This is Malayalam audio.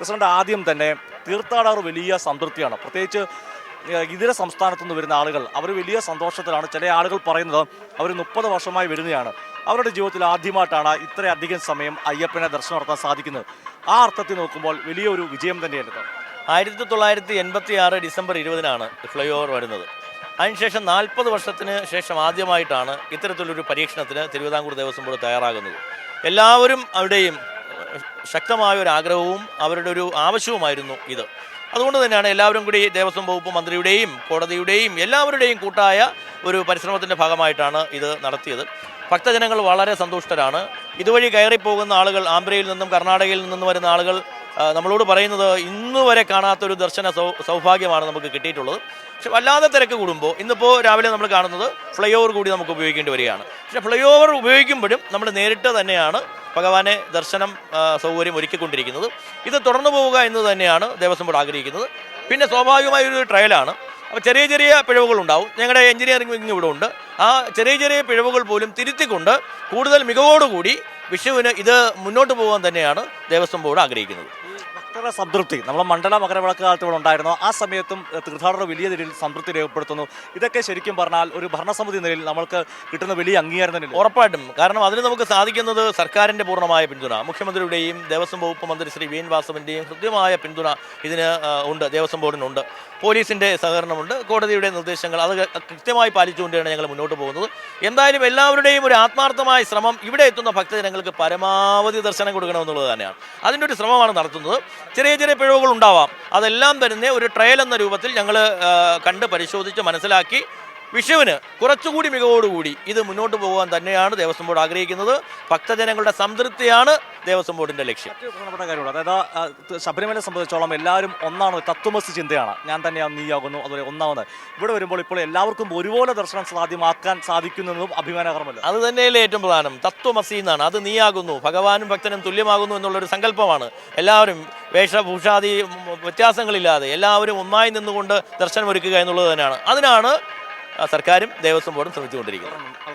പ്രസിഡന്റ്, ആദ്യം തന്നെ തീർത്ഥാടകർ വലിയ സംതൃപ്തിയാണ്. പ്രത്യേകിച്ച് ഇതര സംസ്ഥാനത്തു നിന്ന് വരുന്ന ആളുകൾ അവർ വലിയ സന്തോഷത്തിലാണ്. ചില ആളുകൾ പറയുന്നത് അവർ 30 വർഷമായി വരുന്നതാണ്. അവരുടെ ജീവിതത്തിൽ ആദ്യമായിട്ടാണ് ഇത്രയധികം സമയം അയ്യപ്പനെ ദർശനം നടത്താൻ സാധിക്കുന്നത്. ആ അർത്ഥത്തിൽ നോക്കുമ്പോൾ വലിയൊരു വിജയം തന്നെയായിരുന്നു. 1986 ഡിസംബർ 20-നാണ് ഫ്ലൈ ഓവർ വരുന്നത്. അതിനുശേഷം 40 വർഷത്തിന് ശേഷം ആദ്യമായിട്ടാണ് ഇത്തരത്തിലൊരു പരീക്ഷണത്തിന് തിരുവിതാംകൂർ ദേവസ്വം ബോർഡ് തയ്യാറാകുന്നത്. എല്ലാവരും അവരുടെയും ശക്തമായ ഒരു ആഗ്രഹവും അവരുടെ ഒരു ആവശ്യവുമായിരുന്നു ഇത്. അതുകൊണ്ട് തന്നെയാണ് എല്ലാവരും കൂടി ദേവസ്വം വകുപ്പ് മന്ത്രിയുടെയും കോടതിയുടെയും എല്ലാവരുടെയും കൂട്ടായ ഒരു പരിശ്രമത്തിൻ്റെ ഭാഗമായിട്ടാണ് ഇത് നടത്തിയത്. ഭക്തജനങ്ങൾ വളരെ സന്തുഷ്ടരാണ്. ഇതുവഴി കയറിപ്പോകുന്ന ആളുകൾ, ആന്ധ്രയിൽ നിന്നും കർണാടകയിൽ നിന്നും വരുന്ന ആളുകൾ നമ്മളോട് പറയുന്നത് ഇന്ന് വരെ കാണാത്തൊരു ദർശന സൗഭാഗ്യമാണ് നമുക്ക് കിട്ടിയിട്ടുള്ളത്. പക്ഷെ വല്ലാതെ തിരക്ക് കൂടുമ്പോൾ ഇന്നിപ്പോൾ രാവിലെ നമ്മൾ കാണുന്നത് ഫ്ലൈ ഓവർ കൂടി നമുക്ക് ഉപയോഗിക്കേണ്ടി വരികയാണ്. പക്ഷേ ഫ്ലൈ ഓവർ ഉപയോഗിക്കുമ്പോഴും നമ്മൾ നേരിട്ട് തന്നെയാണ് ഭഗവാനെ ദർശനം സൗകര്യം ഒരുക്കിക്കൊണ്ടിരിക്കുന്നത്. ഇത് തുടർന്നു പോവുക എന്ന് തന്നെയാണ് ദേവസ്വം ബോർഡ് ആഗ്രഹിക്കുന്നത്. പിന്നെ സ്വാഭാവികമായൊരു ട്രയലാണ്. അപ്പോൾ ചെറിയ ചെറിയ പിഴവുകളുണ്ടാവും. ഞങ്ങളുടെ എഞ്ചിനീയറിംഗ് വിങ് ഇവിടെ ഉണ്ട്. ആ ചെറിയ ചെറിയ പിഴവുകൾ പോലും തിരുത്തിക്കൊണ്ട് കൂടുതൽ മികവോടുകൂടി വിഷുവിന് ഇത് മുന്നോട്ട് പോകാൻ തന്നെയാണ് ദേവസ്വം ബോർഡ് ആഗ്രഹിക്കുന്നത്. ഭക്തരുടെ സംതൃപ്തി നമ്മൾ മണ്ഡല മകരവിളക്ക് കാലത്ത് ഇവിടെ ഉണ്ടായിരുന്നു. ആ സമയത്തും തീർത്ഥാടകർ വലിയ രീതിയിൽ സംതൃപ്തി രേഖപ്പെടുത്തുന്നു. ഇതൊക്കെ ശരിക്കും പറഞ്ഞാൽ ഒരു ഭരണസമിതി നിലയിൽ നമ്മൾക്ക് കിട്ടുന്ന വലിയ അംഗീകാരം തന്നെ. ഉറപ്പായിട്ടും. കാരണം അതിന് നമുക്ക് സാധിക്കുന്നത് സർക്കാരിൻ്റെ പൂർണ്ണമായ പിന്തുണ, മുഖ്യമന്ത്രിയുടെയും ദേവസ്വം വകുപ്പ് മന്ത്രി ശ്രീ വി എൻ വാസവൻ്റെയും കൃത്യമായ പിന്തുണ ഇതിന് ഉണ്ട്, ദേവസ്വം ബോർഡിനുണ്ട്. പോലീസിൻ്റെ സഹകരണമുണ്ട്. കോടതിയുടെ നിർദ്ദേശങ്ങൾ അത് കൃത്യമായി പാലിച്ചുകൊണ്ടാണ് ഞങ്ങൾ മുന്നോട്ട് പോകുന്നത്. എന്തായാലും എല്ലാവരുടെയും ഒരു ആത്മാർത്ഥമായ ശ്രമം ഇവിടെ എത്തുന്ന ഭക്തജനങ്ങൾക്ക് പരമാവധി ദർശനം കൊടുക്കണമെന്നുള്ളത് തന്നെയാണ്. അതിൻ്റെ ഒരു ശ്രമമാണ് നടത്തുന്നത്. ചെറിയ ചെറിയ പിഴവുകൾ ഉണ്ടാവാം. അതെല്ലാം തന്നെ ഒരു ട്രയൽ എന്ന രൂപത്തിൽ ഞങ്ങൾ കണ്ട് പരിശോധിച്ച് മനസ്സിലാക്കി വിഷുവിന് കുറച്ചുകൂടി മികവോടുകൂടി ഇത് മുന്നോട്ട് പോകാൻ തന്നെയാണ് ദേവസ്വം ബോർഡ് ആഗ്രഹിക്കുന്നത്. ഭക്തജനങ്ങളുടെ സംതൃപ്തിയാണ് ദേവസ്വം ബോർഡിന്റെ ലക്ഷ്യം. പ്രധാനപ്പെട്ട കാര്യമാണ്. അതായത് ശബരിമലയെ സംബന്ധിച്ചോളം എല്ലാവരും ഒന്നാണ്, തത്വമസി ചിന്തയാണ്. ഞാൻ തന്നെയാണ് നീയാകുന്നു, അതുപോലെ ഒന്നാമത്. ഇവിടെ വരുമ്പോൾ ഇപ്പോൾ എല്ലാവർക്കും ഒരുപോലെ ദർശനം സാധ്യമാക്കാൻ സാധിക്കുന്നതും അഭിമാനകരമല്ല. അത് തന്നെയല്ലേ ഏറ്റവും പ്രധാനം. തത്വമസി എന്നാണ്. അത് നീയാകുന്നു, ഭഗവാനും ഭക്തനും തുല്യമാകുന്നു എന്നുള്ളൊരു സങ്കല്പമാണ്. എല്ലാവരും വേഷഭൂഷാദി വ്യത്യാസങ്ങളില്ലാതെ എല്ലാവരും ഒന്നായി നിന്നുകൊണ്ട് ദർശനം ഒരുക്കുക എന്നുള്ളത് തന്നെയാണ്. അതിനാണ് സർക്കാരും ദേവസ്വം ബോർഡും ശ്രമിച്ചുകൊണ്ടിരിക്കുന്നത്.